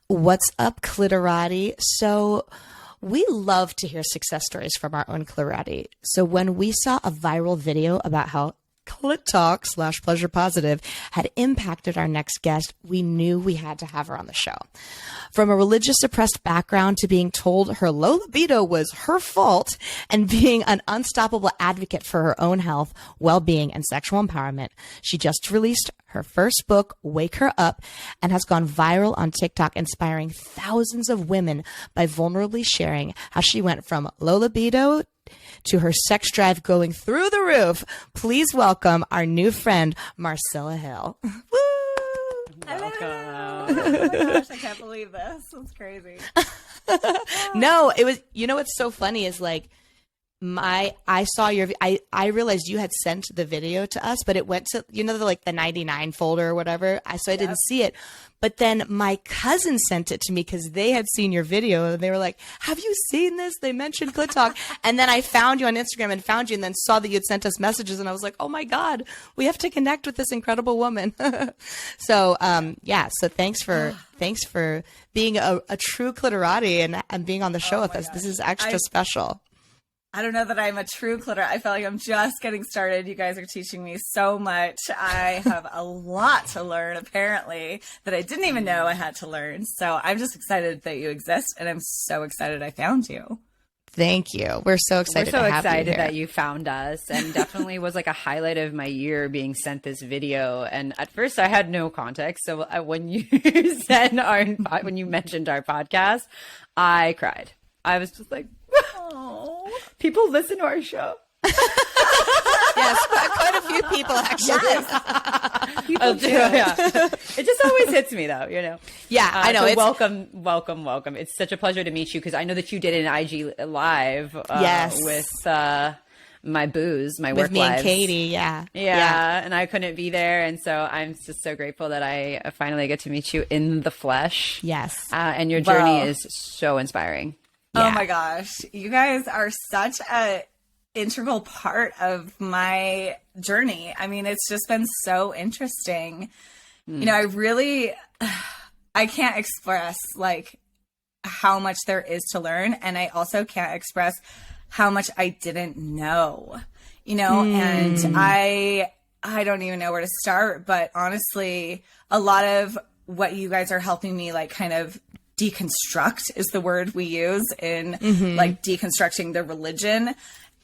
What's up, clitorati? So we love to hear success stories from our own clitorati. So when we saw a viral video about how Clit Talk / Pleasure Positive had impacted our next guest, we knew we had to have her on the show. From a religious suppressed background to being told her low libido was her fault and being an unstoppable advocate for her own health, well-being, and sexual empowerment, she just released her first book, Wake Her Up, and has gone viral on TikTok, inspiring thousands of women by vulnerably sharing how she went from low libido to her sex drive going through the roof. Please welcome our new friend, Marcella Hill. Woo! Welcome. Oh my gosh, I can't believe this. It's crazy. No, it was, you know, what's so funny is like, I saw your, I realized you had sent the video to us, but it went to, you know, the 99 folder or whatever. So I didn't see it. But then my cousin sent it to me because they had seen your video and they were like, have you seen this? They mentioned Clit Talk. And then I found you on Instagram and found you and then saw that you'd sent us messages. And I was like, oh my God, we have to connect with this incredible woman. So, so thanks for being a true clitorati and being on the show with us. This is extra special. I don't know that I'm a true clitor. I feel like I'm just getting started. You guys are teaching me so much. I have a lot to learn, apparently, that I didn't even know I had to learn. So I'm just excited that you exist, and I'm so excited I found you. Thank you. We're so excited. We're so to have excited you here. that you found us, and definitely was like a highlight of my year being sent this video. And at first, I had no context. So when you when you mentioned our podcast, I cried. I was just like, oh, people listen to our show. Yes, quite a few people actually. Yes. People do. Yeah. It just always hits me though, you know. Yeah, I know. So welcome. It's such a pleasure to meet you because I know that you did an IG live with my booze, my work with me lives. and Katie. Yeah, and I couldn't be there, and so I'm just so grateful that I finally get to meet you in the flesh. Yes, and your journey is so inspiring. Yeah. Oh my gosh. You guys are such a integral part of my journey. I mean, it's just been so interesting. You know, I can't express like how much there is to learn. And I also can't express how much I didn't know, you know, and I don't even know where to start, but honestly, a lot of what you guys are helping me like kind of deconstruct is the word we use in like deconstructing the religion.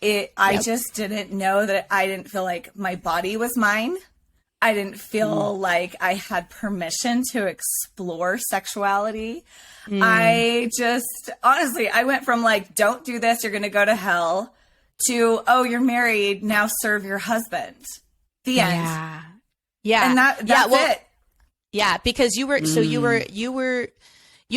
I just didn't know that I didn't feel like my body was mine. I didn't feel like I had permission to explore sexuality. I just, honestly, I went from like, don't do this, you're going to go to hell, to, oh, you're married, now serve your husband. The end. Yeah. And that's it. Yeah, because you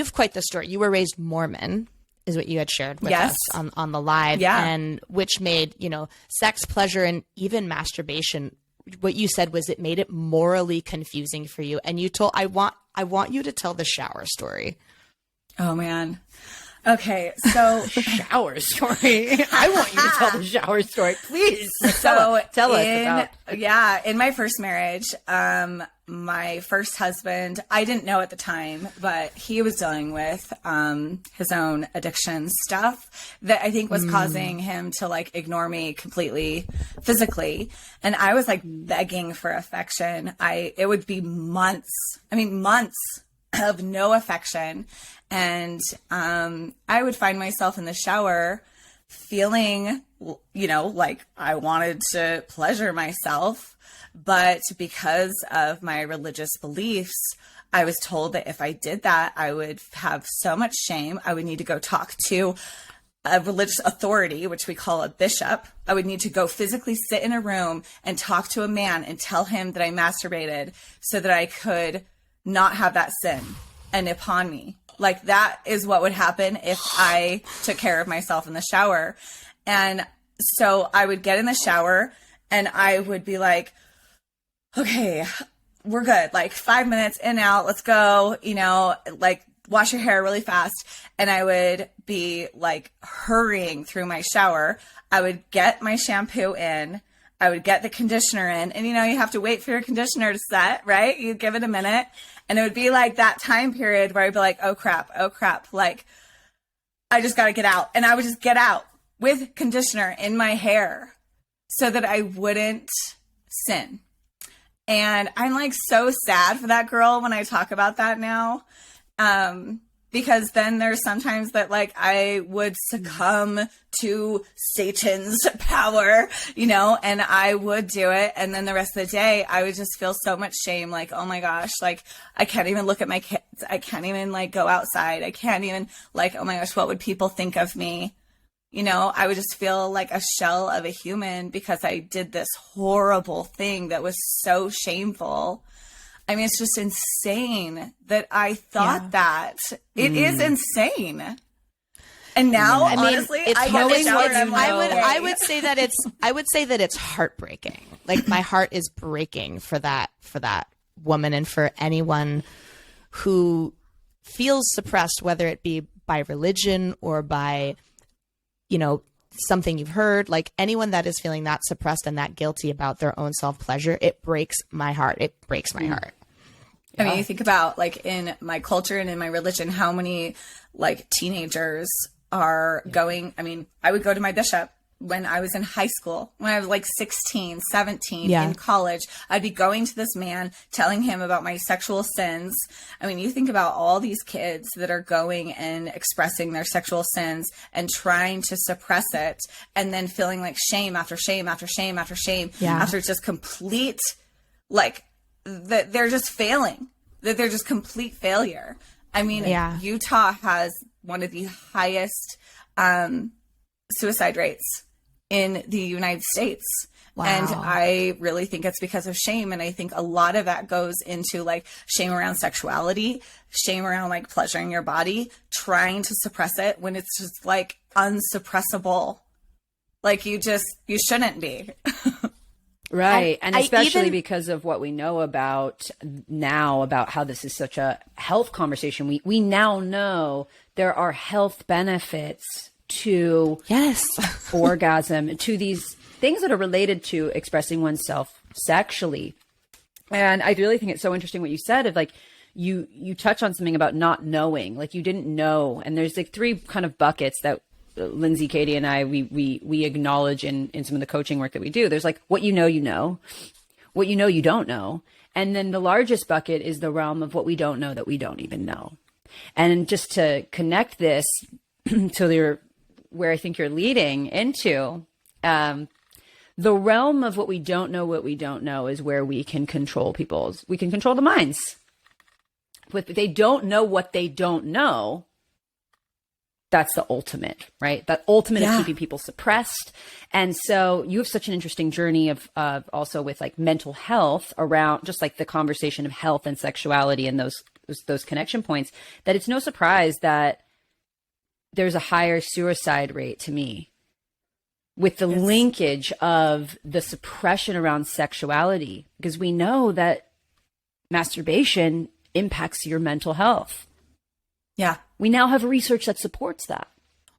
have quite the story. You were raised Mormon, is what you had shared with us on the live. Yeah. And which made, you know, sex, pleasure, and even masturbation, what you said was it made it morally confusing for you. And you told, I want you to tell the shower story. Oh man. Okay, so shower story. I want you to tell the shower story, please. So tell us about. Yeah, in my first marriage, my first husband, I didn't know at the time, but he was dealing with his own addiction stuff that I think was causing him to like ignore me completely physically. And I was like begging for affection. It would be months of no affection. And I would find myself in the shower feeling, you know, like I wanted to pleasure myself. But because of my religious beliefs, I was told that if I did that, I would have so much shame. I would need to go talk to a religious authority, which we call a bishop. I would need to go physically sit in a room and talk to a man and tell him that I masturbated so that I could not have that sin and upon me. Like that is what would happen if I took care of myself in the shower. And so I would get in the shower and I would be like, okay, we're good. Like 5 minutes in, out, let's go, you know, like wash your hair really fast. And I would be like hurrying through my shower. I would get my shampoo in. I would get the conditioner in. And, you know, you have to wait for your conditioner to set, right? You give it a minute. And it would be like that time period where I'd be like, oh crap. Like, I just got to get out. And I would just get out with conditioner in my hair so that I wouldn't sin. And I'm like so sad for that girl when I talk about that now. Because then there's sometimes that like I would succumb to Satan's power, you know, and I would do it. And then the rest of the day, I would just feel so much shame. Like, oh my gosh, like I can't even look at my kids. I can't even like go outside. I can't even like, oh my gosh, what would people think of me? You know, I would just feel like a shell of a human because I did this horrible thing that was so shameful. I mean, it's just insane that I thought that. It is insane. And now, I mean, honestly, it's I get the shower and I'm like, I would say that it's heartbreaking. Like my heart is breaking for that woman and for anyone who feels suppressed, whether it be by religion or by, you know, something you've heard. Like anyone that is feeling that suppressed and that guilty about their own self-pleasure, it breaks my heart. It breaks my heart. I mean, you think about like in my culture and in my religion, how many like teenagers are going. I mean, I would go to my bishop when I was in high school, when I was like 16, 17 in college. I'd be going to this man, telling him about my sexual sins. I mean, you think about all these kids that are going and expressing their sexual sins and trying to suppress it and then feeling like shame after shame after shame after shame after just complete, like, that they're just failing, that they're just complete failure. I mean, Utah has one of the highest suicide rates in the United States. Wow. And I really think it's because of shame. And I think a lot of that goes into like shame around sexuality, shame around like pleasuring your body, trying to suppress it when it's just like unsuppressible. Like you shouldn't be. Right. And especially because of what we know about now about how this is such a health conversation. We now know there are health benefits to orgasm, to these things that are related to expressing oneself sexually. And I really think it's so interesting what you said of like, you touch on something about not knowing, like you didn't know. And there's like three kind of buckets that Lindsay, Katie, and I, we acknowledge in some of the coaching work that we do. There's like what you know, what you don't know. And then the largest bucket is the realm of what we don't know that we don't even know. And just to connect this to where I think you're leading into, the realm of what we don't know is where we can control we can control the minds. If they don't know what they don't know, that's the ultimate, right? That ultimate of keeping people suppressed. And so you have such an interesting journey of also with like mental health around just like the conversation of health and sexuality and those connection points, that it's no surprise that there's a higher suicide rate to me with the linkage of the suppression around sexuality, because we know that masturbation impacts your mental health. Yeah. We now have research that supports that.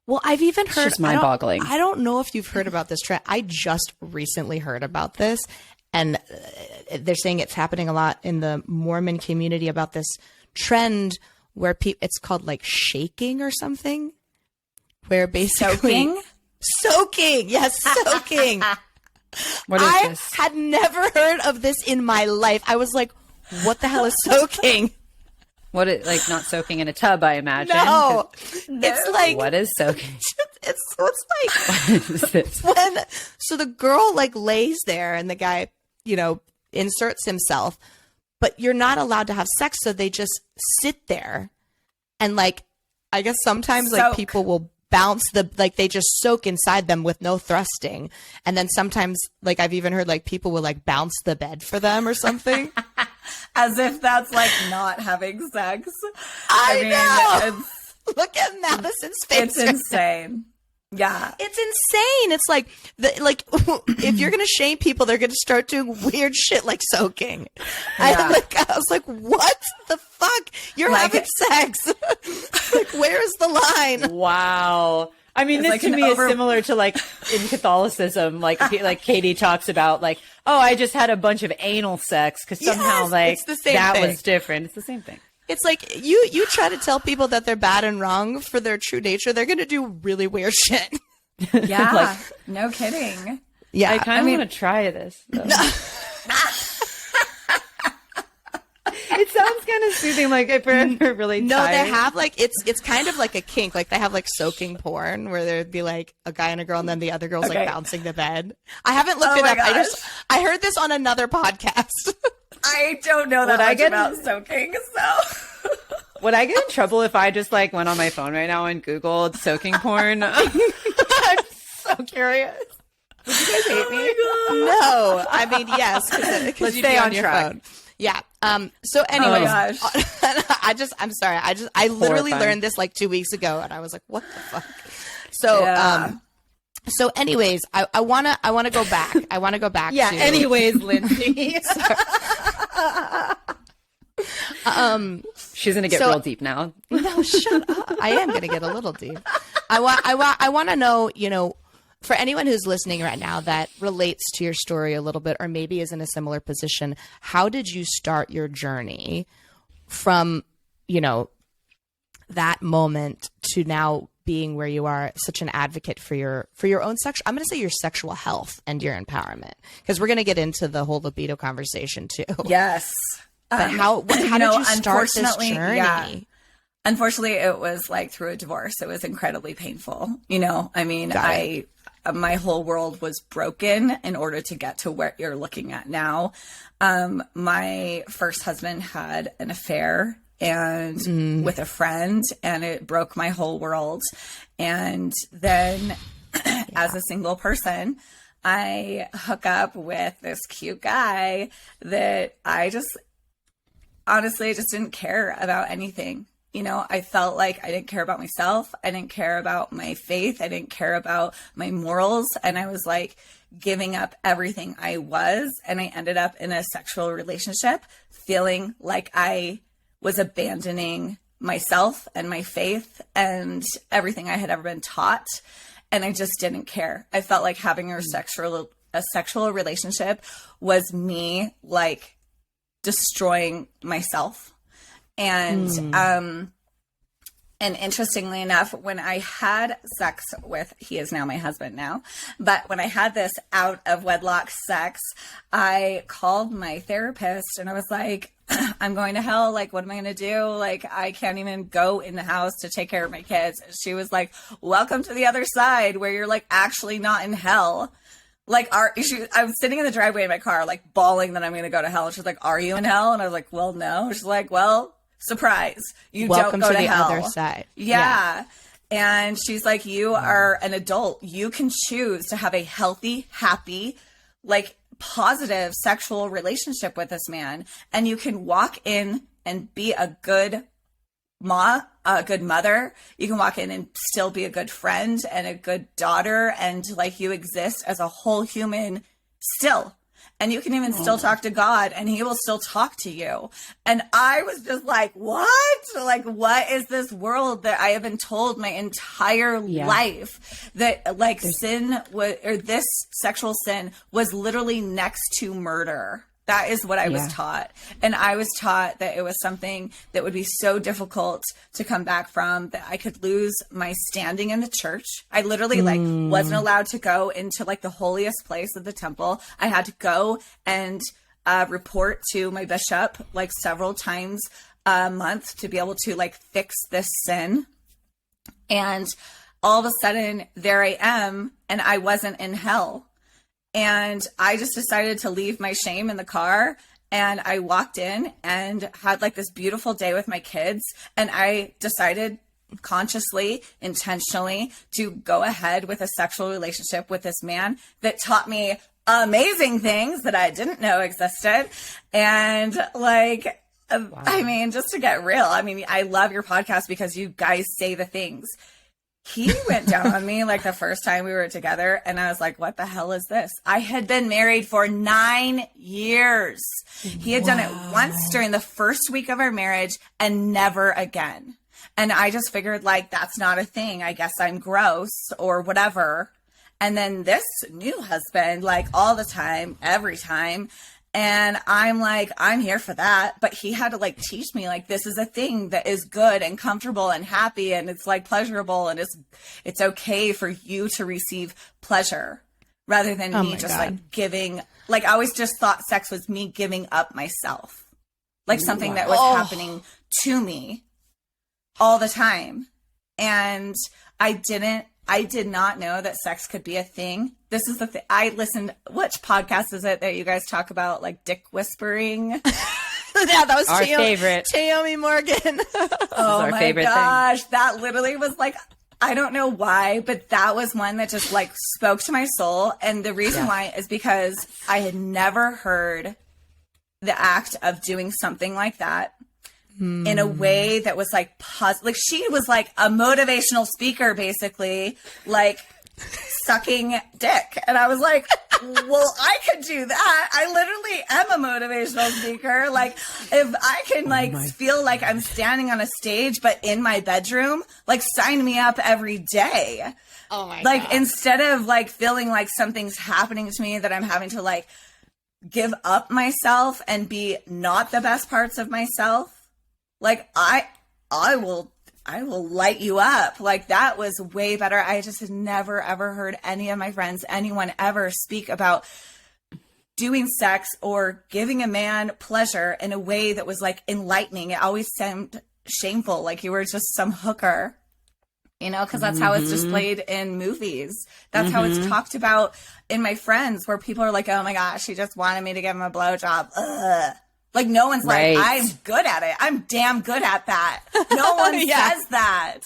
Well, I've even heard, it's just mind-boggling. I don't know if you've heard about this trend. I just recently heard about this, and they're saying it's happening a lot in the Mormon community about this trend where it's called like shaking or something, where basically soaking. Yes, soaking. What is this? I had never heard of this in my life. I was like, what the hell is soaking? What is like not soaking in a tub, I imagine. No. It's like, what is soaking? It's like what is this? So the girl like lays there and the guy, you know, inserts himself, but you're not allowed to have sex, so they just sit there and like, I guess sometimes like people will bounce they just soak inside them with no thrusting, and then sometimes like I've even heard like people will like bounce the bed for them or something. As if that's like not having sex. I mean, look at Madison's face. It's insane. Yeah. It's insane. It's like if you're gonna shame people, they're gonna start doing weird shit like soaking. I was like, what the fuck? You're having sex. Like, where's the line? Wow. I mean, It's this like to me is similar to like in Catholicism, like Katie talks about like, oh, I just had a bunch of anal sex because somehow it's the same that thing. was different. It's the same thing. It's like you try to tell people that they're bad and wrong for their true nature, they're going to do really weird shit. Yeah, Like, no kidding. Yeah. I kind of want to try this. It sounds kind of soothing, like if we're really tired. No, they have like it's kind of like a kink. Like they have like soaking porn where there'd be like a guy and a girl, and then the other girl's like bouncing the bed. I haven't looked it up. Gosh. I heard this on another podcast. I don't know that much about soaking, so. Would I get in trouble if I just like went on my phone right now and Googled soaking porn? I'm so curious. Would you guys hate me? No, I mean yes, because you stay on your track. phone. Yeah. So anyways, gosh. I'm sorry. I literally Horrifying. learned this like 2 weeks ago, and I was like, what the fuck? So so anyways, I wanna go back. I wanna go back. Yeah. To, Anyways, Lindsay. She's gonna get real deep now. No, shut up. I am gonna get a little deep. I want to know, you know, for anyone who's listening right now that relates to your story a little bit, or maybe is in a similar position, how did you start your journey from, you know, that moment to now being where you are, such an advocate for your own I'm going to say your sexual health and your empowerment, because we're going to get into the whole libido conversation too. Yes. But how did you start this journey? Yeah. Unfortunately, it was like through a divorce. It was incredibly painful. You know, I mean, my whole world was broken in order to get to where you're looking at now. My first husband had an affair and with a friend, and it broke my whole world. And then as a single person, I hook up with this cute guy that I just honestly just didn't care about anything. You know, I felt like I didn't care about myself. I didn't care about my faith. I didn't care about my morals. And I was like giving up everything I was. And I ended up in a sexual relationship feeling like I was abandoning myself and my faith and everything I had ever been taught. And I just didn't care. I felt like having a sexual relationship was me like destroying myself. And interestingly enough, when I had sex with, he is now my husband now, but when I had this out of wedlock sex, I called my therapist and I was like, I'm going to hell. Like, what am I going to do? Like, I can't even go in the house to take care of my kids. She was like, welcome to the other side where you're like actually not in hell. Like, I was sitting in the driveway in my car, like bawling that I'm going to go to hell. And she's like, are you in hell? And I was like, well, no. She's like, well, surprise, you welcome don't go to the hell. Other side. Yeah. And she's like, you are an adult. You can choose to have a healthy, happy, like positive sexual relationship with this man. And you can walk in and be a good mother. You can walk in and still be a good friend and a good daughter. And like you exist as a whole human still. And you can even still talk to God and he will still talk to you. And I was just like, what? Like, what is this world that I have been told my entire life that like sin was, or this sexual sin was literally next to murder. That is what I was taught. And I was taught that it was something that would be so difficult to come back from, that I could lose my standing in the church. I literally like wasn't allowed to go into like the holiest place of the temple. I had to go and report to my bishop like several times a month to be able to like fix this sin. And all of a sudden there I am, and I wasn't in hell. And I just decided to leave my shame in the car. And I walked in and had like this beautiful day with my kids. And I decided consciously, intentionally to go ahead with a sexual relationship with this man that taught me amazing things that I didn't know existed. And like, I mean, just to get real, I mean, I love your podcast because you guys say the things. He went down on me like the first time we were together, and I was like, what the hell is this? I had been married for 9 years. He had done it once during the first week of our marriage and never again. And I just figured like, that's not a thing. I guess I'm gross or whatever. And then this new husband, like all the time, every time. And I'm like, I'm here for that. But he had to like teach me like, this is a thing that is good and comfortable and happy. And it's like pleasurable. And it's okay for you to receive pleasure rather than me just like giving, like I always just thought sex was me giving up myself, like something that was happening to me all the time. And I did not know that sex could be a thing. This is the thing. I listened. Which podcast is it that you guys talk about, like dick whispering? Yeah, that was our favorite. Naomi Morgan. Oh our my favorite gosh, thing. that literally was like, I don't know why, but that was one that just like spoke to my soul. And the reason why is because I had never heard the act of doing something like that in a way that was like positive. Like she was like a motivational speaker, basically, like sucking dick. And I was like, well, I could do that. I literally am a motivational speaker. Like if I can like feel like I'm standing on a stage, but in my bedroom, like sign me up every day. Oh my Like God. instead of like feeling like something's happening to me that I'm having to like give up myself and be not the best parts of myself. Like I will light you up. Like that was way better. I just had never ever heard any of my friends, anyone ever speak about doing sex or giving a man pleasure in a way that was like enlightening. It always seemed shameful, like you were just some hooker, you know, because that's how it's displayed in movies. That's how it's talked about in my friends, where people are like, oh my gosh, she just wanted me to give him a blowjob. Ugh. Like no one's like, I'm good at it. I'm damn good at that. No one says that.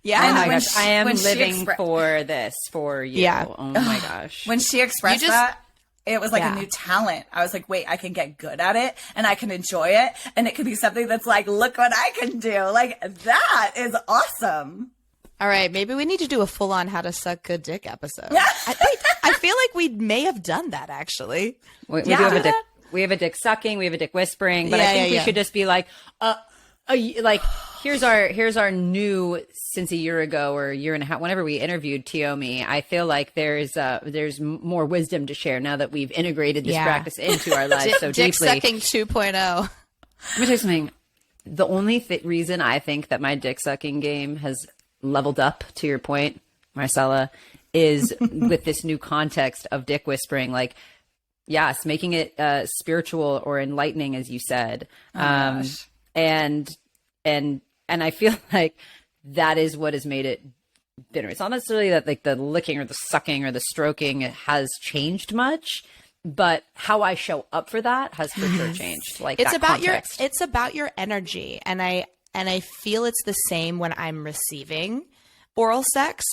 Yeah. Oh my when gosh, I am when she living for this for you. Yeah. Oh my gosh. When she expressed that, it was like a new talent. I was like, wait, I can get good at it and I can enjoy it. And it could be something that's like, look what I can do. Like that is awesome. All right, maybe we need to do a full-on how to suck good dick episode. I feel like we may have done that actually. We do have a dick. We have a dick sucking. We have a dick whispering. But I think we should just be like, like here's our new, since a year ago or a year and a half, whenever we interviewed Tiomi, I feel like there's more wisdom to share now that we've integrated this practice into our lives so dick deeply. Sucking 2.0. Let me tell you something. The only reason I think that my dick sucking game has leveled up, to your point, Marcella, is with this new context of dick whispering. Like, yes, making it spiritual or enlightening, as you said. And I feel like that is what has made it thinner. It's not necessarily that like the licking or the sucking or the stroking has changed much, but how I show up for that has for sure changed. Like It's that about context. it's about your energy, and I feel it's the same when I'm receiving oral sex.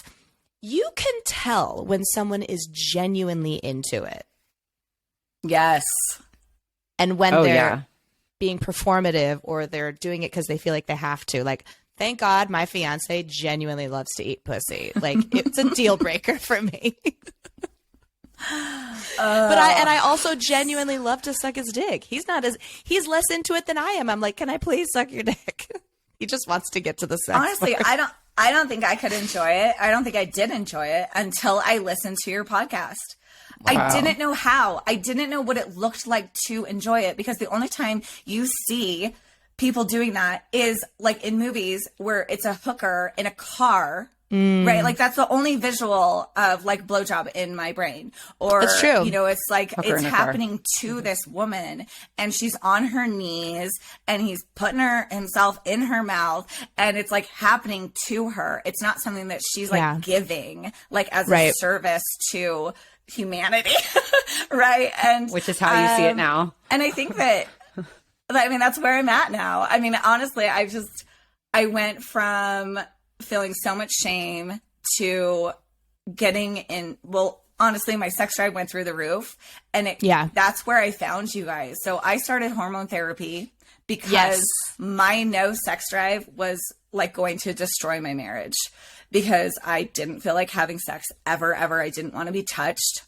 You can tell when someone is genuinely into it. Yes. And when they're being performative or they're doing it because they feel like they have to. Like, thank God my fiance genuinely loves to eat pussy. Like, it's a deal breaker for me. But I also genuinely love to suck his dick. He's less into it than I am. I'm like, can I please suck your dick? He just wants to get to the sex. Honestly, part. I don't think I could enjoy it. I don't think I did enjoy it until I listened to your podcast. Wow. I didn't know how. I didn't know what it looked like to enjoy it, because the only time you see people doing that is like in movies where it's a hooker in a car. Right, like that's the only visual of like blowjob in my brain. Or it's true. You know, it's like hooker it's happening to this woman, and she's on her knees, and he's putting himself in her mouth, and it's like happening to her. It's not something that she's like giving, like as a service to humanity, right? And which is how you see it now. And I think that, I mean, that's where I'm at now. I mean, honestly, I went from feeling so much shame to getting in. Well, honestly, my sex drive went through the roof, and that's where I found you guys. So I started hormone therapy because my no sex drive was like going to destroy my marriage, because I didn't feel like having sex ever. I didn't want to be touched.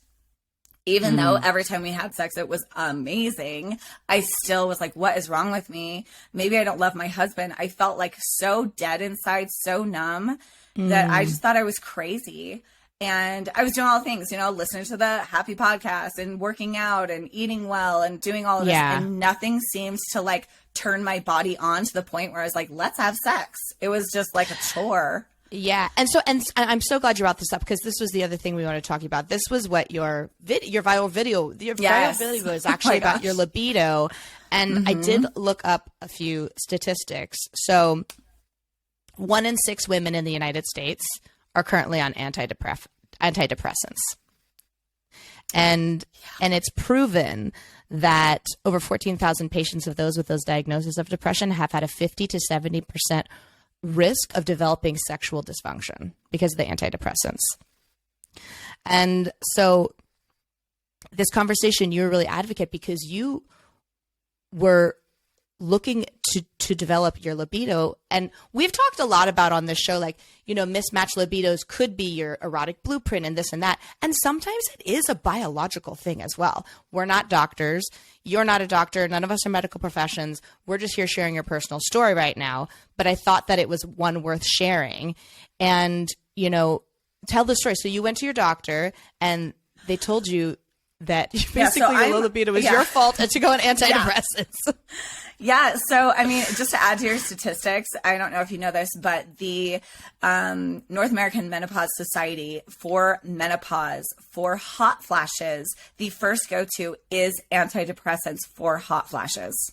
Even though every time we had sex, it was amazing, I still was like, what is wrong with me? Maybe I don't love my husband. I felt like so dead inside, so numb that I just thought I was crazy. And I was doing all the things, listening to the happy podcast and working out and eating well and doing all of this. Yeah. And nothing seems to like turn my body on to the point where I was like, let's have sex. It was just like a chore. Yeah. And I'm so glad you brought this up, because this was the other thing we wanted to talk about. This was what your viral video was actually about your libido. And I did look up a few statistics. So 1 in 6 women in the United States are currently on antidepressants. And it's proven that over 14,000 patients of those with those diagnoses of depression have had a 50 to 70% risk of developing sexual dysfunction because of the antidepressants. And so this conversation, you were really advocate because you were looking to develop your libido. And we've talked a lot about on this show, like, mismatched libidos could be your erotic blueprint and this and that. And sometimes it is a biological thing as well. We're not doctors. You're not a doctor. None of us are medical professions. We're just here sharing your personal story right now. But I thought that it was one worth sharing. And, tell the story. So you went to your doctor and they told you that basically your low libido was your fault and to go on antidepressants. Yeah. So, I mean, just to add to your statistics, I don't know if you know this, but the North American Menopause Society for menopause, for hot flashes, the first go-to is antidepressants for hot flashes.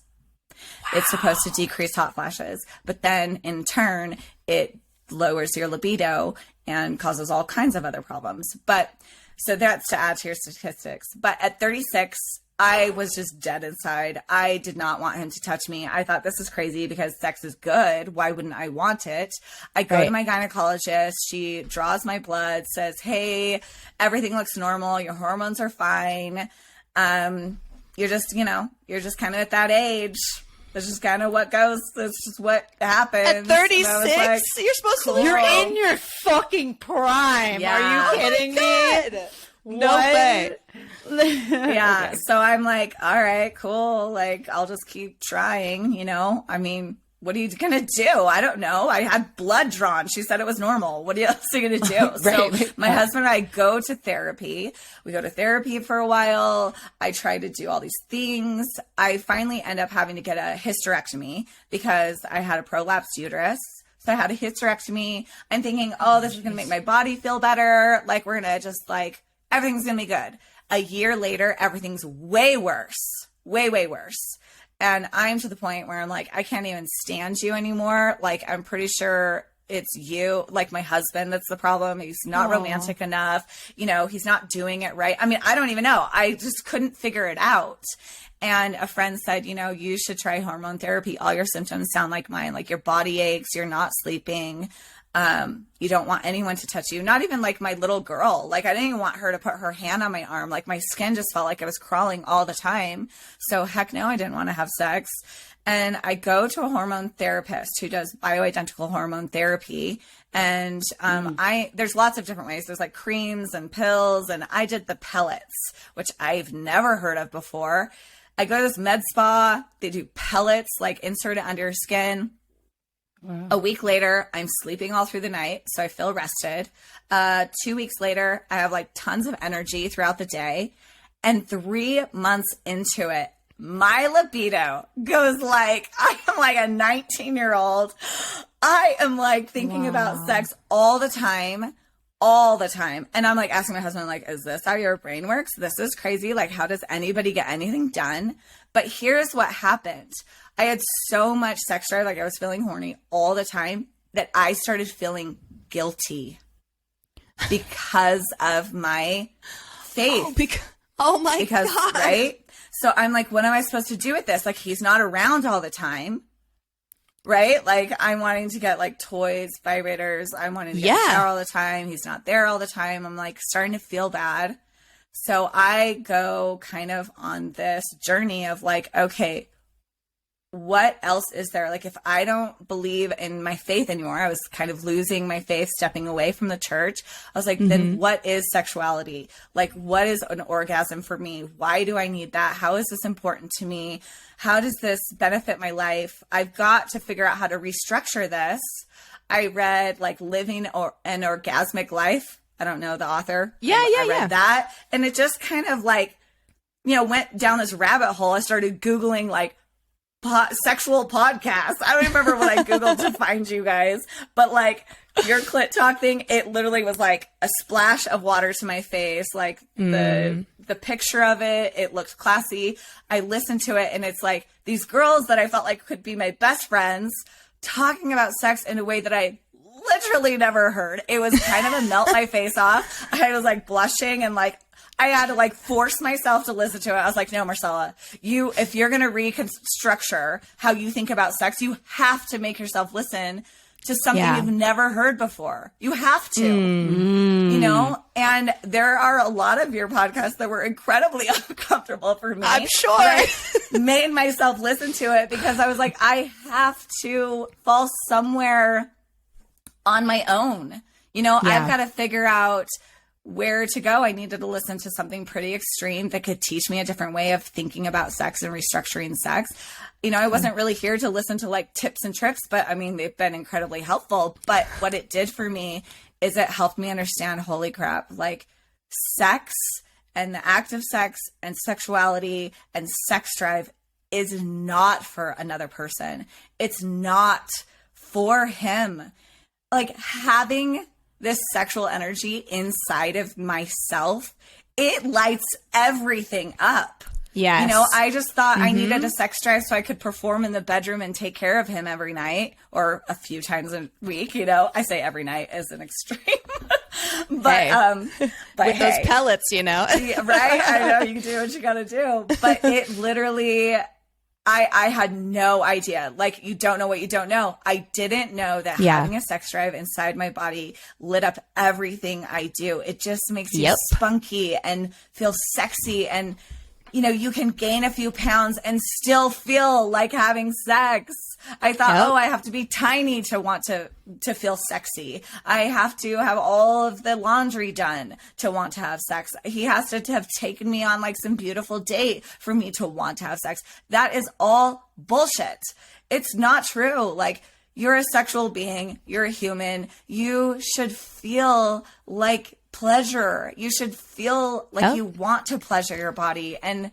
Wow. It's supposed to decrease hot flashes, but then in turn, it lowers your libido and causes all kinds of other problems. But so that's to add to your statistics. But at 36, I was just dead inside. I did not want him to touch me. I thought, this is crazy because sex is good. Why wouldn't I want it? I go to my gynecologist. She draws my blood, says, hey, everything looks normal. Your hormones are fine. You're just kind of at that age. That's just kind of what goes. That's just what happens. At 36, like, you're supposed to. You're in your fucking prime. Yeah. Are you kidding me? No way. Yeah. Okay. So I'm like, all right, cool. Like, I'll just keep trying, I mean, what are you going to do? I don't know. I had blood drawn. She said it was normal. What else are you going to do? So my husband and I go to therapy. We go to therapy for a while. I try to do all these things. I finally end up having to get a hysterectomy because I had a prolapsed uterus. So I had a hysterectomy. I'm thinking, this is going to make my body feel better. Like, we're going to just everything's going to be good. A year later, everything's way worse, way, way worse. And I'm to the point where I'm like, I can't even stand you anymore. Like, I'm pretty sure it's you, like my husband, that's the problem. He's not romantic enough. He's not doing it right. I mean, I don't even know. I just couldn't figure it out. And a friend said, you should try hormone therapy. All your symptoms sound like mine. Like, your body aches, you're not sleeping. You don't want anyone to touch you. Not even like my little girl. Like, I didn't even want her to put her hand on my arm. Like, my skin just felt like I was crawling all the time. So heck no, I didn't want to have sex. And I go to a hormone therapist who does bioidentical hormone therapy. And there's lots of different ways. There's like creams and pills. And I did the pellets, which I've never heard of before. I go to this med spa. They do pellets, like insert it under your skin. Wow. A week later, I'm sleeping all through the night, so I feel rested. 2 weeks later, I have like tons of energy throughout the day. And 3 months into it, my libido goes like, I am like a 19-year-old. I am like thinking about sex all the time. And I'm like asking my husband, like, is this how your brain works? This is crazy. Like, how does anybody get anything done? But here's what happened. I had so much sex drive, like I was feeling horny all the time, that I started feeling guilty because of my faith. Oh my God. Right? So I'm like, what am I supposed to do with this? Like, he's not around all the time. Right? Like, I'm wanting to get like toys, vibrators. I'm wanting to get shower all the time. He's not there all the time. I'm like starting to feel bad. So I go kind of on this journey of like, okay, what else is there? Like, if I don't believe in my faith anymore, I was kind of losing my faith, stepping away from the church. I was like, then what is sexuality? Like, what is an orgasm for me? Why do I need that? How is this important to me? How does this benefit my life? I've got to figure out how to restructure this. I read like Living an Orgasmic Life. I don't know the author. I read that. And it just kind of like, you know, went down this rabbit hole. I started Googling like sexual podcasts. I don't remember what I Googled to find you guys, but like your Clit Talk thing, it literally was like a splash of water to my face. Like the picture of it, it looked classy. I listened to it and it's like these girls that I felt like could be my best friends talking about sex in a way that I literally never heard. It was kind of a melt my face off. I was like blushing and like, I had to like force myself to listen to it. I was like, no, Marcella, if you're going to restructure how you think about sex, you have to make yourself listen to something you've never heard before. You have to, you know, and there are a lot of your podcasts that were incredibly uncomfortable for me. I'm sure. I made myself listen to it because I was like, I have to fall somewhere on my own. You know, I've got to figure out where to go. I needed to listen to something pretty extreme that could teach me a different way of thinking about sex and restructuring sex. You know, I wasn't really here to listen to like tips and tricks, but I mean, they've been incredibly helpful. But what it did for me is it helped me understand, holy crap, like sex and the act of sex and sexuality and sex drive is not for another person. It's not for him. Like having this sexual energy inside of myself, it lights everything up. Yes. You know, I just thought I needed a sex drive so I could perform in the bedroom and take care of him every night or a few times a week. You know, I say every night as an extreme, but with those pellets, you know, yeah, right? I know, you can do what you got to do, but it literally, I had no idea. Like, you don't know what you don't know. I didn't know that having a sex drive inside my body lit up everything I do. It just makes you spunky and feel sexy. And, you know, you can gain a few pounds and still feel like having sex. I thought, I have to be tiny to want to feel sexy. I have to have all of the laundry done to want to have sex. He has to have taken me on like some beautiful date for me to want to have sex. That is all bullshit. It's not true. Like, you're a sexual being. You're a human. You should feel like pleasure. You should feel like you want to pleasure your body. And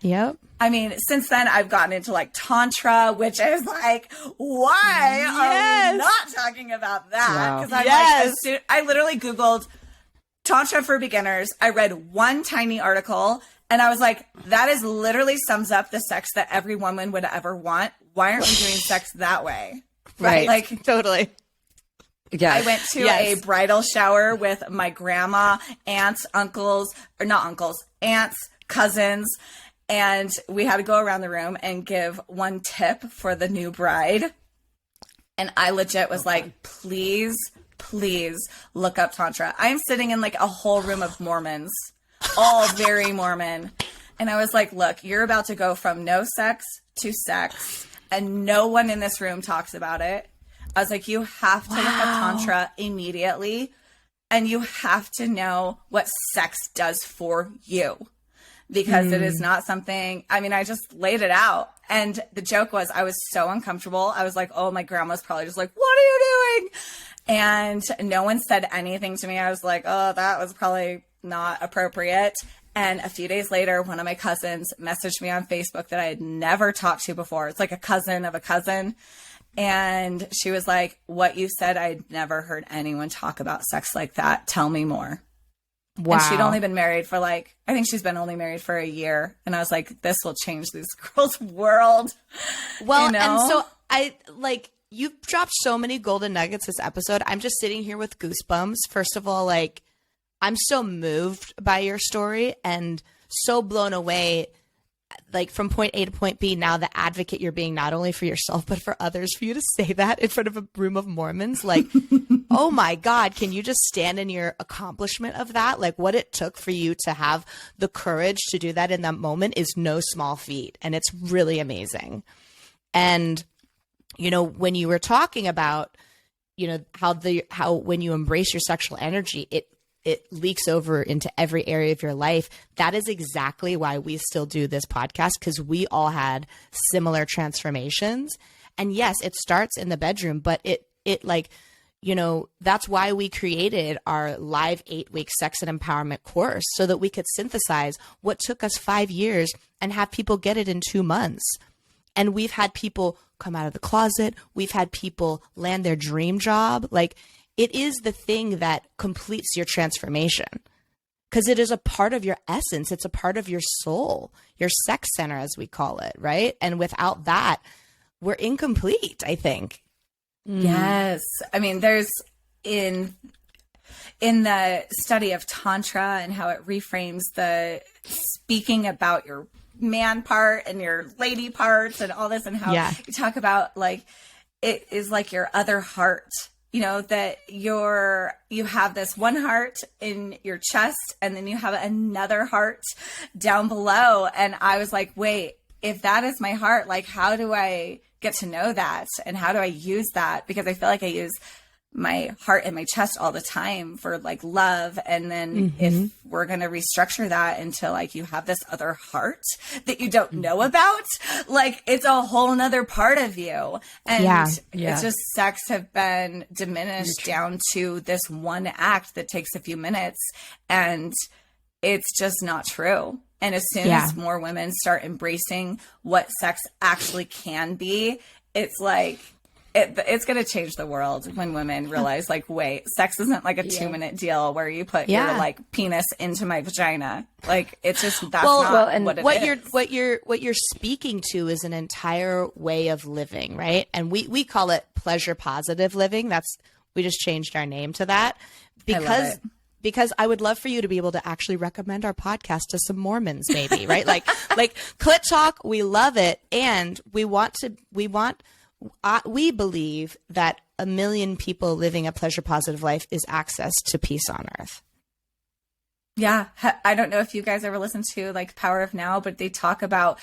I mean, since then I've gotten into like Tantra, which is like, why are we not talking about that? Because I'm like, I literally Googled Tantra for beginners. I read one tiny article and I was like, that is literally sums up the sex that every woman would ever want. Why aren't we doing sex that way? Right. Like, totally. I went to a bridal shower with my grandma, aunts, uncles, or not uncles, aunts, cousins, and we had to go around the room and give one tip for the new bride. And I legit was like, please look up Tantra. I'm sitting in like a whole room of Mormons, all very Mormon. And I was like, look, you're about to go from no sex to sex, and no one in this room talks about it. I was like, you have to look up Tantra immediately, and you have to know what sex does for you, because it is not something, I mean, I just laid it out. And the joke was, I was so uncomfortable. I was like, oh, my grandma's probably just like, what are you doing? And no one said anything to me. I was like, oh, that was probably not appropriate. And a few days later, one of my cousins messaged me on Facebook that I had never talked to before. It's like a cousin of a cousin. And she was like, what you said, I'd never heard anyone talk about sex like that. Tell me more. Wow. And she'd only been married for like, I think she's been only married for a year. And I was like, this will change these girls' world. Well, you know? And so I like, you've dropped so many golden nuggets this episode. I'm just sitting here with goosebumps. First of all, like, I'm so moved by your story and so blown away, like from point A to point B, now the advocate you're being, not only for yourself, but for others. For you to say that in front of a room of Mormons, like, oh my God, can you just stand in your accomplishment of that? Like, what it took for you to have the courage to do that in that moment is no small feat. And it's really amazing. And when you were talking about, how when you embrace your sexual energy, it leaks over into every area of your life. That is exactly why we still do this podcast, because we all had similar transformations. And yes, it starts in the bedroom, but that's why we created our live 8-week sex and empowerment course, so that we could synthesize what took us 5 years and have people get it in 2 months. And we've had people come out of the closet. We've had people land their dream job. Like, it is the thing that completes your transformation, because it is a part of your essence. It's a part of your soul, your sex center, as we call it, right? And without that, we're incomplete, I think. Yes. I mean, there's in the study of Tantra and how it reframes the speaking about your man part and your lady parts and all this, and how you talk about, like, it is like your other heart, that you have this one heart in your chest, and then you have another heart down below. And I was like, wait, if that is my heart, like, how do I get to know that? And how do I use that? Because I feel like I use my heart in my chest all the time for, like, love. And then if we're going to restructure that into, like, you have this other heart that you don't know about, like, it's a whole nother part of you. And it's just, sex have been diminished down to this one act that takes a few minutes. And it's just not true. And as soon as more women start embracing what sex actually can be, it's like, it's going to change the world when women realize, like, wait, sex isn't like a 2-minute deal where you put your, like, penis into my vagina. Like, it's just, that's not what it is. What you're speaking to is an entire way of living, right? And we call it pleasure positive living. We just changed our name to that because I would love for you to be able to actually recommend our podcast to some Mormons, maybe, right? like Clit Talk, we love it. And we believe that 1 million people living a pleasure positive life is access to peace on earth. Yeah. I don't know if you guys ever listen to, like, Power of Now, but they talk about,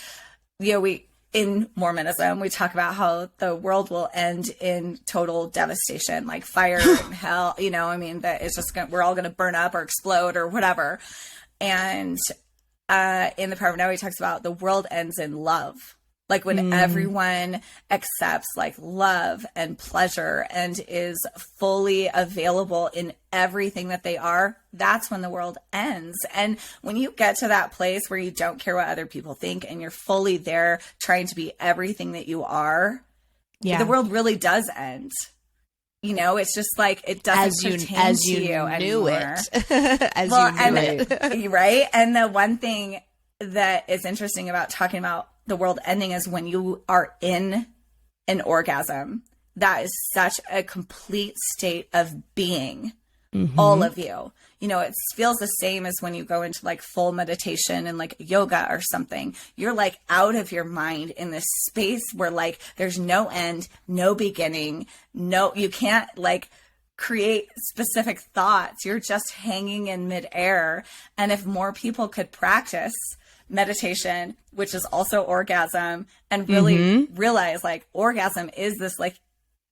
in Mormonism, we talk about how the world will end in total devastation, like fire and hell, that it's just we're all going to burn up or explode or whatever. And in the Power of Now, he talks about the world ends in love. Like, when everyone accepts, like, love and pleasure and is fully available in everything that they are, that's when the world ends. And when you get to that place where you don't care what other people think and you're fully there trying to be everything that you are, the world really does end. It's just like, it doesn't pertain to you anymore. Right? And the one thing that is interesting about talking about the world ending is when you are in an orgasm. That is such a complete state of being, all of you. It feels the same as when you go into, like, full meditation and, like, yoga or something. You're, like, out of your mind in this space where, like, there's no end, no beginning, you can't, like, create specific thoughts. You're just hanging in midair. And if more people could practice meditation, which is also orgasm, and really realize, like, orgasm is this, like,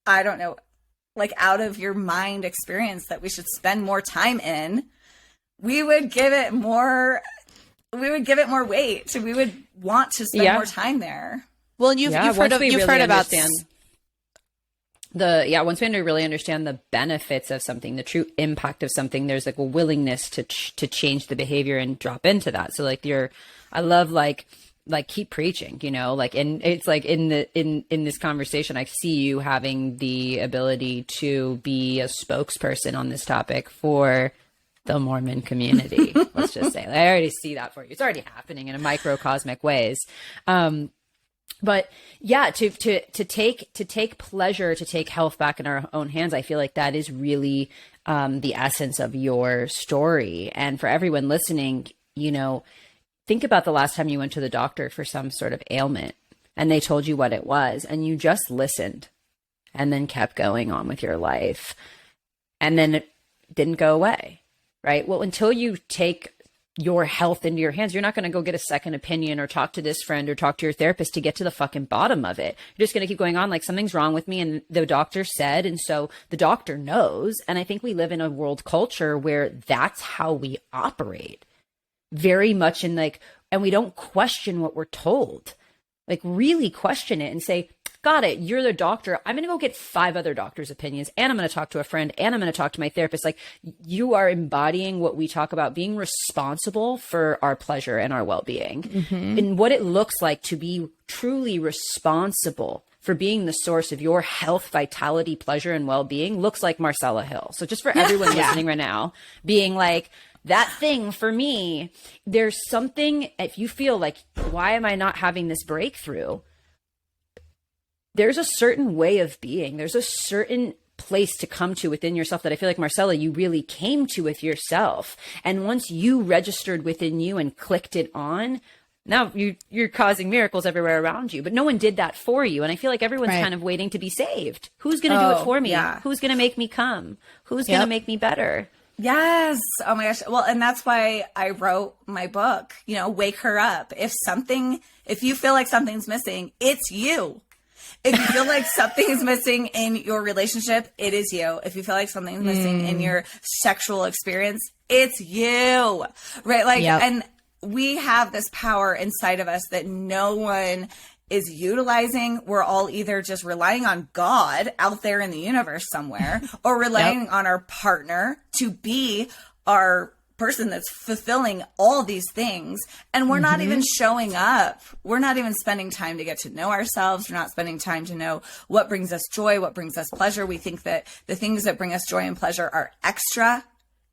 I don't know, like, out of your mind experience that we should spend more time in, we would give it more weight. We would want to spend more time there. Well, and you've heard about once we really understand the benefits of something, the true impact of something, there's, like, a willingness to change the behavior and drop into that. So, like, I love, like keep preaching, like, and it's like in this conversation, I see you having the ability to be a spokesperson on this topic for the Mormon community. Let's just say, I already see that for you. It's already happening in a microcosmic ways. But yeah, to take pleasure, to take health back in our own hands, I feel like that is really the essence of your story. And for everyone listening, think about the last time you went to the doctor for some sort of ailment and they told you what it was and you just listened and then kept going on with your life and then it didn't go away, right? Well, until you take your health into your hands. You're not going to go get a second opinion or talk to this friend or talk to your therapist to get to the fucking bottom of it. You're just going to keep going on like something's wrong with me and the doctor said, and so the doctor knows. And I think we live in a world culture where that's how we operate, very much in like, and we don't question what we're told, like really question it and say, got it, you're the doctor. I'm going to go get 5 other doctors' opinions, and I'm going to talk to a friend, and I'm going to talk to my therapist. Like, you are embodying what we talk about, being responsible for our pleasure and our well-being, and what it looks like to be truly responsible for being the source of your health, vitality, pleasure, and well-being looks like Marcella Hill. So just for everyone listening right now, being like, that thing for me, there's something, if you feel like, why am I not having this breakthrough? There's a certain way of being. There's a certain place to come to within yourself that I feel like, Marcella, you really came to with yourself. And once you registered within you and clicked it on, now you're causing miracles everywhere around you. But no one did that for you. And I feel like everyone's kind of waiting to be saved. Who's going to do it for me? Yeah. Who's going to make me come? Who's going to make me better? Yes. Oh my gosh. Well, and that's why I wrote my book, you know, Wake Her Up. If you feel like something's missing, it's you. If you feel like something is missing in your relationship, it is you. If you feel like something's missing in your sexual experience, it's you. Right? Like, and we have this power inside of us that no one is utilizing. We're all either just relying on God out there in the universe somewhere, or relying on our partner to be our person that's fulfilling all these things, and we're not even showing up. We're not even spending time to get to know ourselves. We're not spending time to know what brings us joy, what brings us pleasure. We think that the things that bring us joy and pleasure are extra.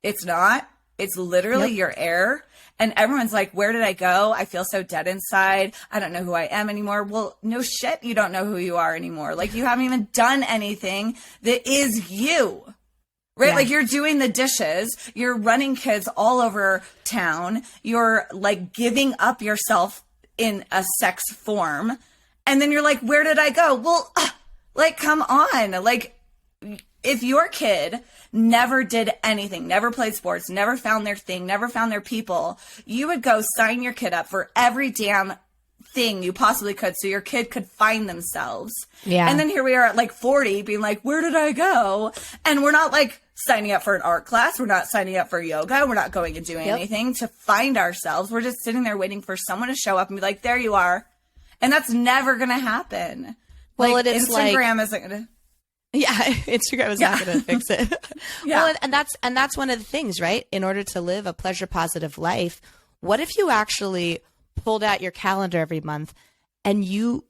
It's not. It's literally your air. And everyone's like, where did I go? I feel so dead inside. I don't know who I am anymore. Well, no shit, you don't know who you are anymore. Like, you haven't even done anything that is you. Right? Like, you're doing the dishes, you're running kids all over town, you're like giving up yourself in a sex form. And then you're like, where did I go? Well, like, come on. Like, if your kid never did anything, never played sports, never found their thing, never found their people, you would go sign your kid up for every damn thing you possibly could so your kid could find themselves. Yeah. And then here we are at like 40 being like, where did I go? And we're not like signing up for an art class. We're not signing up for yoga. We're not going and doing anything to find ourselves. We're just sitting there waiting for someone to show up and be like, there you are. And that's never going to happen. Well, like, Instagram isn't going to. Yeah, Instagram is not going to fix it. Well, and that's one of the things, right? In order to live a pleasure positive life, what if you actually pulled out your calendar every month and you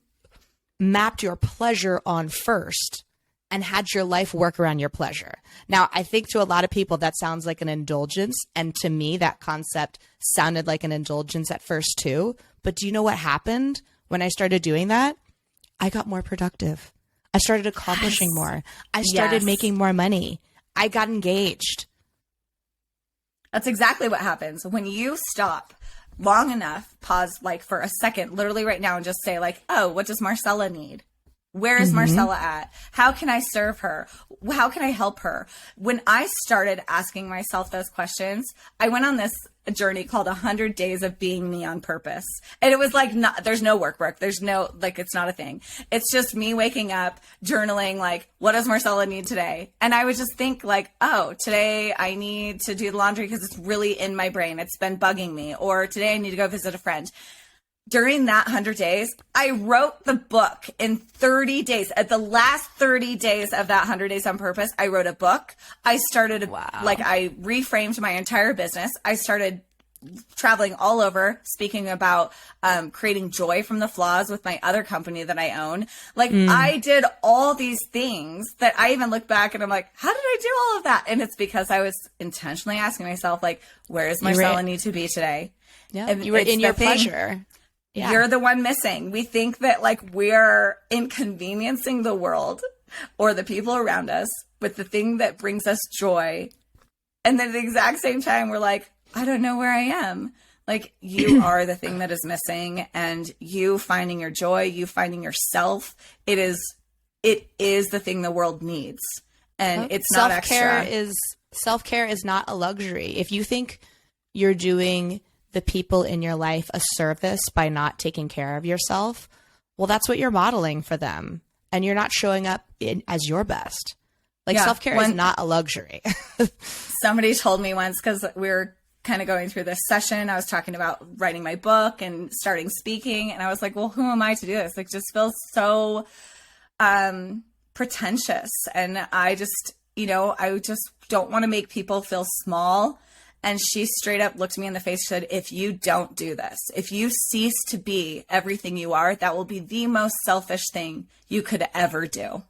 mapped your pleasure on first and had your life work around your pleasure? Now, I think to a lot of people that sounds like an indulgence, and to me that concept sounded like an indulgence at first too. But do you know what happened when I started doing that? I got more productive. I started accomplishing more. I started making more money. I got engaged. That's exactly what happens when you stop long enough, pause like for a second, literally right now, and just say like, oh, what does Marcella need? Where is Marcella at? How can I serve her? How can I help her? When I started asking myself those questions, I went on this journey called 100 Days of Being Me on Purpose. And it was like, there's no workbook. There's no, like, it's not a thing. It's just me waking up, journaling, like, what does Marcella need today? And I would just think like, oh, today I need to do the laundry because it's really in my brain. It's been bugging me. Or today I need to go visit a friend. During that 100 days, I wrote the book in 30 days. At the last 30 days of that 100 Days on Purpose, I wrote a book. I started, I reframed my entire business. I started traveling all over, speaking about creating joy from the flaws with my other company that I own. Like, I did all these things that I even look back and I'm like, how did I do all of that? And it's because I was intentionally asking myself, like, where does Marcella need to be today? Yeah, and you were in your pleasure. Yeah. You're the one missing. We think that like we're inconveniencing the world or the people around us with the thing that brings us joy. And then at the exact same time, we're like, I don't know where I am. Like, you are the thing that is missing, and you finding your joy, you finding yourself. It is the thing the world needs. And it's not extra. Self-care is not a luxury. If you think you're doing the people in your life a service by not taking care of yourself, well, that's what you're modeling for them. And you're not showing up as your best. Like self-care is not a luxury. Somebody told me once, because we were kind of going through this session, I was talking about writing my book and starting speaking. And I was like, well, who am I to do this? Like, just feels so pretentious. And I just, I just don't want to make people feel small. And she straight up looked me in the face and said, if you don't do this, if you cease to be everything you are, that will be the most selfish thing you could ever do.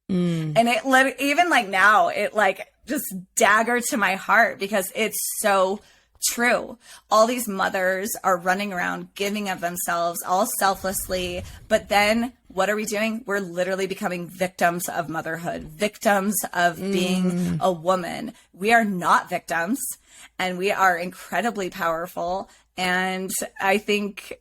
And it even like now, it like just daggered to my heart because it's so true. All these mothers are running around giving of themselves all selflessly. But then what are we doing? We're literally becoming victims of motherhood, victims of being a woman. We are not victims. And we are incredibly powerful. And I think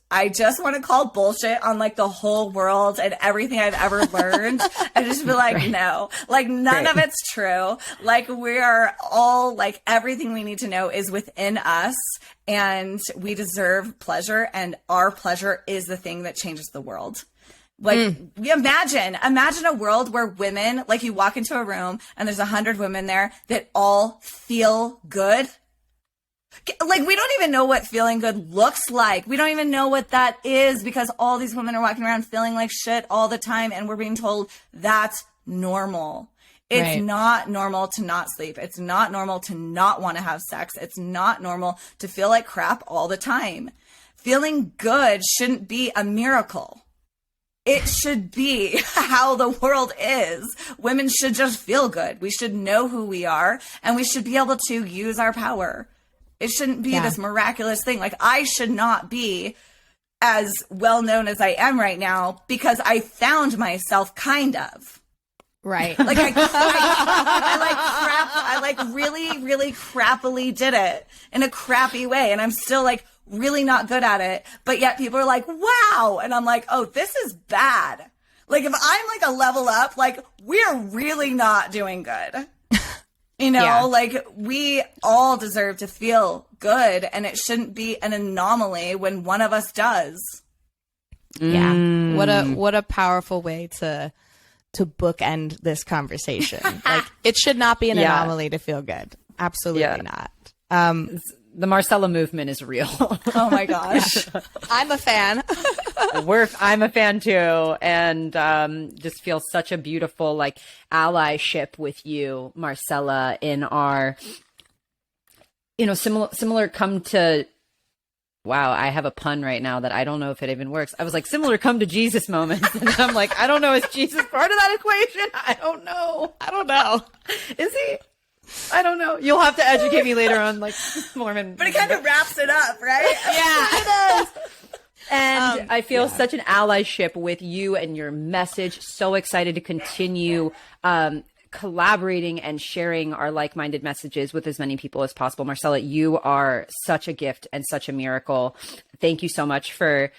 I just want to call bullshit on like the whole world and everything I've ever learned. And just be like, no, like none of it's true. Like we are all like everything we need to know is within us and we deserve pleasure. And our pleasure is the thing that changes the world. Like imagine a world where women, like you walk into a room and there's 100 women there that all feel good. Like we don't even know what feeling good looks like. We don't even know what that is because all these women are walking around feeling like shit all the time. And we're being told that's normal. It's not normal to not sleep. It's not normal to not want to have sex. It's not normal to feel like crap all the time. Feeling good shouldn't be a miracle. It should be how the world is. Women should just feel good. We should know who we are and we should be able to use our power. It shouldn't be this miraculous thing. Like I should not be as well known as I am right now because I found myself kind of. Right. Like I really, really crappily did it in a crappy way. And I'm still like, really not good at it, but yet people are like, wow. And I'm like, oh, this is bad. Like if I'm like a level up, like we're really not doing good. Like we all deserve to feel good and it shouldn't be an anomaly when one of us does. Yeah. What a powerful way to bookend this conversation. Like it should not be an anomaly to feel good. Absolutely not. The Marcella movement is real. Oh my gosh. I'm a fan. I'm a fan too. And just feel such a beautiful like allyship with you, Marcella, in our, similar come to, wow, I have a pun right now that I don't know if it even works. I was like, similar come to Jesus moments. And I'm like, I don't know. Is Jesus part of that equation? I don't know. Is he? I don't know. You'll have to educate me later on, like Mormon. But it kind of wraps it up, right? Yeah, it does. And I feel such an allyship with you and your message. So excited to continue collaborating and sharing our like-minded messages with as many people as possible. Marcella, you are such a gift and such a miracle. Thank you so much for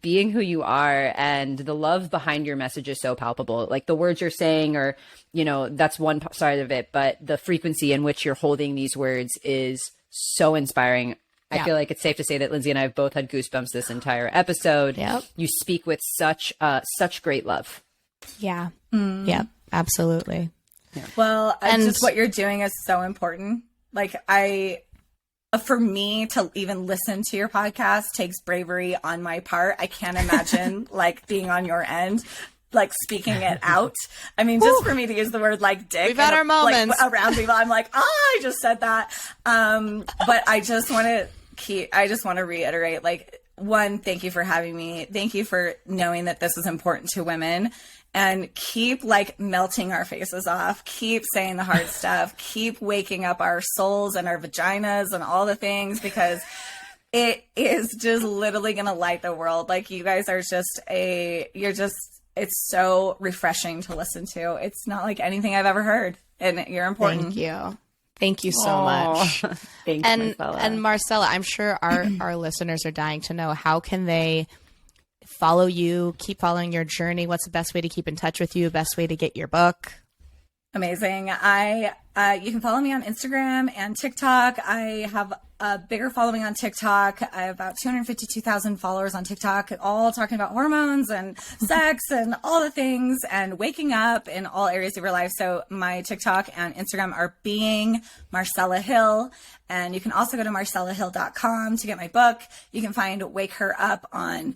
being who you are, and the love behind your message is so palpable. Like the words you're saying are, that's one side of it, but the frequency in which you're holding these words is so inspiring. I feel like it's safe to say that Lindsay and I have both had goosebumps this entire episode. Yep. You speak with such great love. Yeah. Yeah, absolutely. Yeah. Well, and just what you're doing is so important. Like for me to even listen to your podcast takes bravery on my part. I can't imagine like being on your end, like speaking it out. I mean, just for me to use the word like dick. We've had our moments around people. I'm like, I just said that. But I just want to reiterate, like, one, thank you for having me. Thank you for knowing that this is important to women. And keep like melting our faces off, keep saying the hard stuff, keep waking up our souls and our vaginas and all the things, because it is just literally going to light the world. Like you guys are it's so refreshing to listen to. It's not like anything I've ever heard, and you're important. Thank you so much. Thanks, Marcella. And Marcella, I'm sure our listeners are dying to know, how can they follow you, keep following your journey? What's the best way to keep in touch with you? Best way to get your book? Amazing. You can follow me on Instagram and TikTok. I have a bigger following on TikTok. I have about 252,000 followers on TikTok, all talking about hormones and sex and all the things and waking up in all areas of your life. So my TikTok and Instagram are being Marcella Hill. And you can also go to marcellahill.com to get my book. You can find Wake Her Up on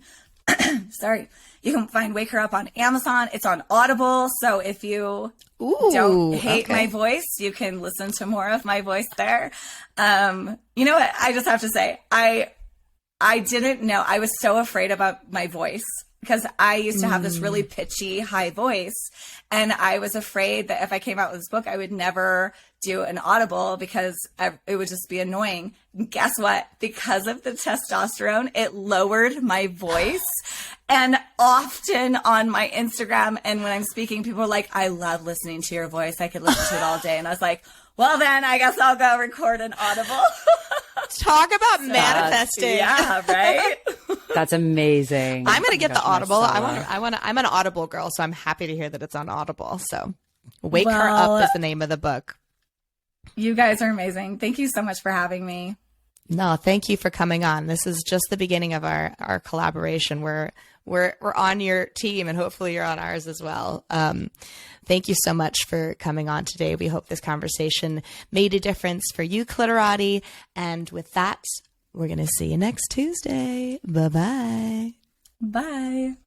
you can find Wake Her Up on Amazon. It's on Audible. So if you don't hate my voice, you can listen to more of my voice there. You know what? I just have to say, I didn't know. I was so afraid about my voice because I used to have this really pitchy, high voice. And I was afraid that if I came out with this book, I would never do an Audible because it would just be annoying. And guess what? Because of the testosterone, it lowered my voice. And often on my Instagram and when I'm speaking, people are like, I love listening to your voice. I could listen to it all day. And I was like, well, then I guess I'll go record an Audible. Talk about manifesting. Yeah, right? That's amazing. I'm going to get the Audible. Marcella. I'm an Audible girl, so I'm happy to hear that it's on Audible. So Wake Her Up is the name of the book. You guys are amazing. Thank you so much for having me. No, thank you for coming on. This is just the beginning of our collaboration. We're on your team and hopefully you're on ours as well. Thank you so much for coming on today. We hope this conversation made a difference for you, Clitorati. And with that, we're going to see you next Tuesday. Bye-bye. Bye.